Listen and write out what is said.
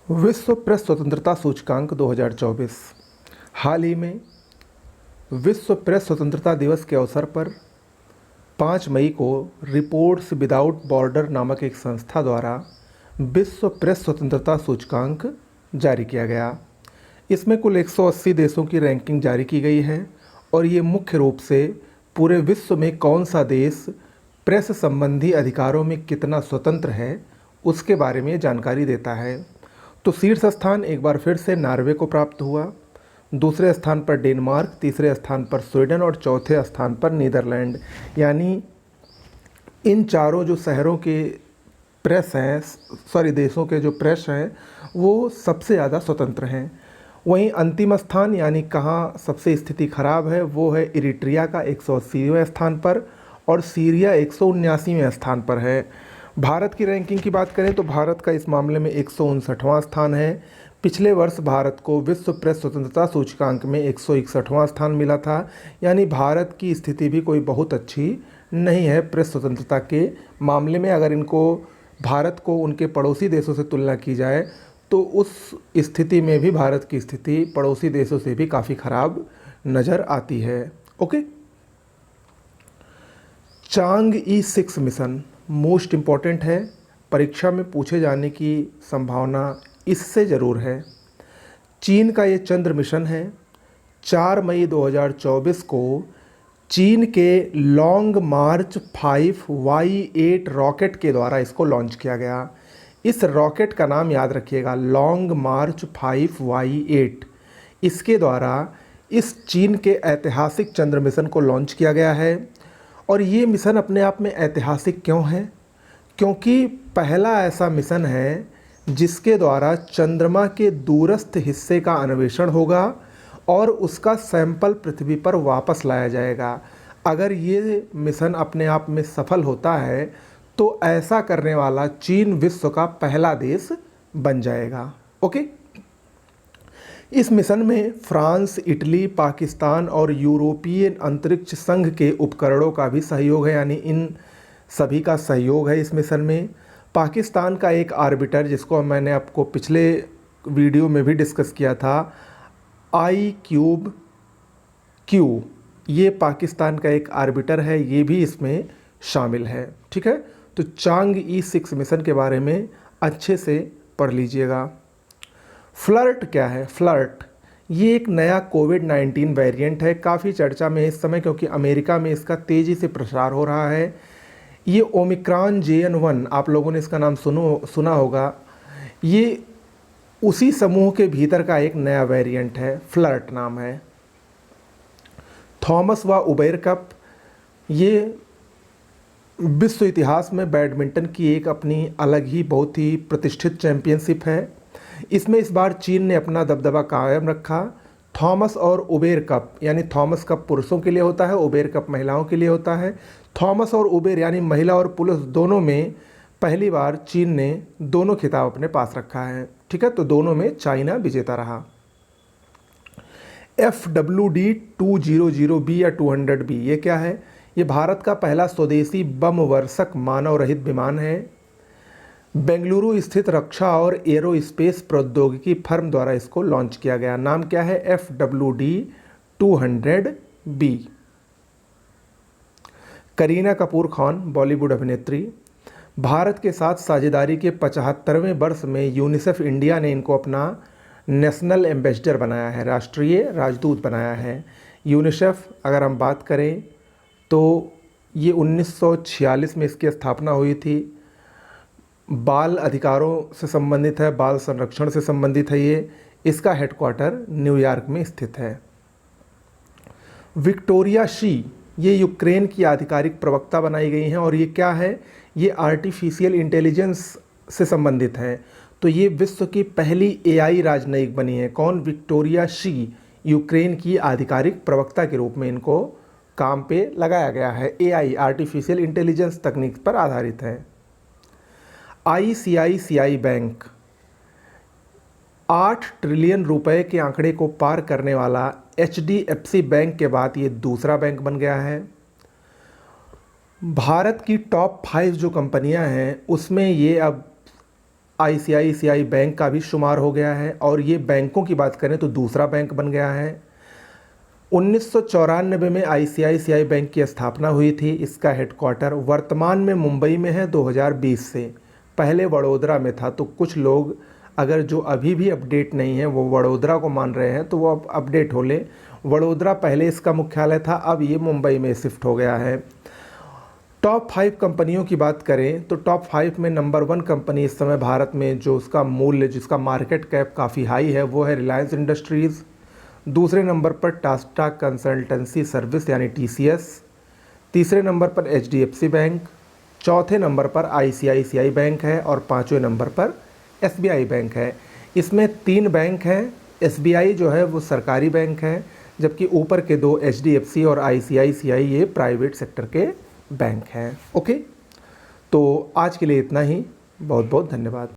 विश्व प्रेस स्वतंत्रता सूचकांक 2024। हाल ही में विश्व प्रेस स्वतंत्रता दिवस के अवसर पर 5 मई को रिपोर्ट्स विदाउट बॉर्डर नामक एक संस्था द्वारा विश्व प्रेस स्वतंत्रता सूचकांक जारी किया गया। इसमें कुल 180 देशों की रैंकिंग जारी की गई है और ये मुख्य रूप से पूरे विश्व में कौन सा देश प्रेस संबंधी अधिकारों में कितना स्वतंत्र है उसके बारे में जानकारी देता है। तो शीर्ष स्थान एक बार फिर से नॉर्वे को प्राप्त हुआ, दूसरे स्थान पर डेनमार्क, तीसरे स्थान पर स्वीडन और चौथे स्थान पर नीदरलैंड। यानी इन चारों जो शहरों के प्रेस हैं, देशों के जो प्रेस हैं वो सबसे ज़्यादा स्वतंत्र हैं। वहीं अंतिम स्थान यानी कहाँ सबसे स्थिति खराब है वो है इरिट्रिया का 180वें स्थान पर और सीरिया 179वें स्थान पर है। भारत की रैंकिंग की बात करें तो भारत का इस मामले में 159वां स्थान है। पिछले वर्ष भारत को विश्व प्रेस स्वतंत्रता सूचकांक में 161वां स्थान मिला था। यानी भारत की स्थिति भी कोई बहुत अच्छी नहीं है प्रेस स्वतंत्रता के मामले में। अगर इनको भारत को उनके पड़ोसी देशों से तुलना की जाए तो उस स्थिति में भी भारत की स्थिति पड़ोसी देशों से भी काफ़ी ख़राब नज़र आती है। ओके, चांग-ई 6 मिशन मोस्ट इम्पॉर्टेंट है, परीक्षा में पूछे जाने की संभावना इससे ज़रूर है। चीन का ये चंद्र मिशन है। 4 मई 2024 को चीन के लॉन्ग मार्च 5Y8 रॉकेट के द्वारा इसको लॉन्च किया गया। इस रॉकेट का नाम याद रखिएगा, लॉन्ग मार्च 5Y8। इसके द्वारा इस चीन के ऐतिहासिक चंद्र मिशन को लॉन्च किया गया है। और ये मिशन अपने आप में ऐतिहासिक क्यों है? क्योंकि पहला ऐसा मिशन है जिसके द्वारा चंद्रमा के दूरस्थ हिस्से का अन्वेषण होगा और उसका सैंपल पृथ्वी पर वापस लाया जाएगा। अगर ये मिशन अपने आप में सफल होता है तो ऐसा करने वाला चीन विश्व का पहला देश बन जाएगा। ओके, इस मिशन में फ्रांस, इटली, पाकिस्तान और यूरोपीय अंतरिक्ष संघ के उपकरणों का भी सहयोग है। यानी इन सभी का सहयोग है इस मिशन में। पाकिस्तान का एक आर्बिटर जिसको मैंने आपको पिछले वीडियो में भी डिस्कस किया था, iCube Q, ये पाकिस्तान का एक आर्बिटर है, ये भी इसमें शामिल है। ठीक है, तो चांग-ई 6 मिशन के बारे में अच्छे से पढ़ लीजिएगा। फ्लर्ट क्या है? फ्लर्ट ये एक नया कोविड-19 वेरिएंट है, काफ़ी चर्चा में है इस समय क्योंकि अमेरिका में इसका तेज़ी से प्रसार हो रहा है। ये ओमिक्रॉन JN1, आप लोगों ने इसका नाम सुना होगा। ये उसी समूह के भीतर का एक नया वेरिएंट है, फ्लर्ट नाम है। थॉमस व उबेर कप, ये विश्व इतिहास में बैडमिंटन की एक अपनी अलग ही बहुत ही प्रतिष्ठित चैंपियनशिप है। इसमें इस बार चीन ने अपना दबदबा कायम रखा। थॉमस और उबेर कप, यानी थॉमस कप पुरुषों के लिए होता है, उबेर कप महिलाओं के लिए होता है। थॉमस और उबेर यानी महिला और पुरुष दोनों में पहली बार चीन ने दोनों खिताब अपने पास रखा है। ठीक है, तो दोनों में चाइना विजेता रहा। FWD 200B या 200B ये क्या है? ये भारत का पहला स्वदेशी बम वर्षक मानव रहित विमान है। बेंगलुरु स्थित रक्षा और एरोस्पेस प्रौद्योगिकी फर्म द्वारा इसको लॉन्च किया गया। नाम क्या है? FWD 200B। करीना कपूर खान, बॉलीवुड अभिनेत्री, भारत के साथ साझेदारी के 75वें वर्ष में यूनिसेफ इंडिया ने इनको अपना नेशनल एम्बेसडर बनाया है, राष्ट्रीय राजदूत बनाया है। यूनिसेफ अगर हम बात करें तो ये 1946 में इसकी स्थापना हुई थी। बाल अधिकारों से संबंधित है, बाल संरक्षण से संबंधित है। ये इसका हेडक्वार्टर न्यूयॉर्क में स्थित है। विक्टोरिया शी, ये यूक्रेन की आधिकारिक प्रवक्ता बनाई गई हैं और ये क्या है? ये आर्टिफिशियल इंटेलिजेंस से संबंधित है। तो ये विश्व की पहली AI राजनयिक बनी है। कौन? विक्टोरिया शी, यूक्रेन की आधिकारिक प्रवक्ता के रूप में इनको काम पे लगाया गया है। AI आर्टिफिशियल इंटेलिजेंस तकनीक पर आधारित है। ICICI बैंक 8 ट्रिलियन रुपए के आंकड़े को पार करने वाला HDFC बैंक के बाद ये दूसरा बैंक बन गया है। भारत की टॉप 5 जो कंपनियां हैं उसमें ये अब आईसीआईसीआई बैंक का भी शुमार हो गया है और ये बैंकों की बात करें तो दूसरा बैंक बन गया है। 1994 में आईसीआईसीआई बैंक की स्थापना हुई थी। इसका हेडक्वार्टर वर्तमान में मुंबई में है 2020 से। पहले वडोदरा में था, तो कुछ लोग अगर जो अभी भी अपडेट नहीं है वो वडोदरा को मान रहे हैं तो वो अब अपडेट हो ले। वडोदरा पहले इसका मुख्यालय था, अब ये मुंबई में शिफ्ट हो गया है। टॉप 5 कंपनियों की बात करें तो टॉप 5 में नंबर 1 कंपनी इस समय भारत में जो उसका मूल्य, जिसका मार्केट कैप काफ़ी हाई है, वो है रिलायंस इंडस्ट्रीज़। दूसरे नंबर पर टाटा कंसल्टेंसी सर्विस यानी टीसीएस। तीसरे नंबर पर एचडीएफसी बैंक। चौथे नंबर पर आईसीआईसीआई बैंक है और पाँचवें नंबर पर एसबीआई बैंक है। इसमें 3 बैंक हैं। एसबीआई जो है वो सरकारी बैंक है, जबकि ऊपर के 2 एचडीएफसी और आईसीआईसीआई ये प्राइवेट सेक्टर के बैंक हैं। ओके, तो आज के लिए इतना ही। बहुत बहुत धन्यवाद।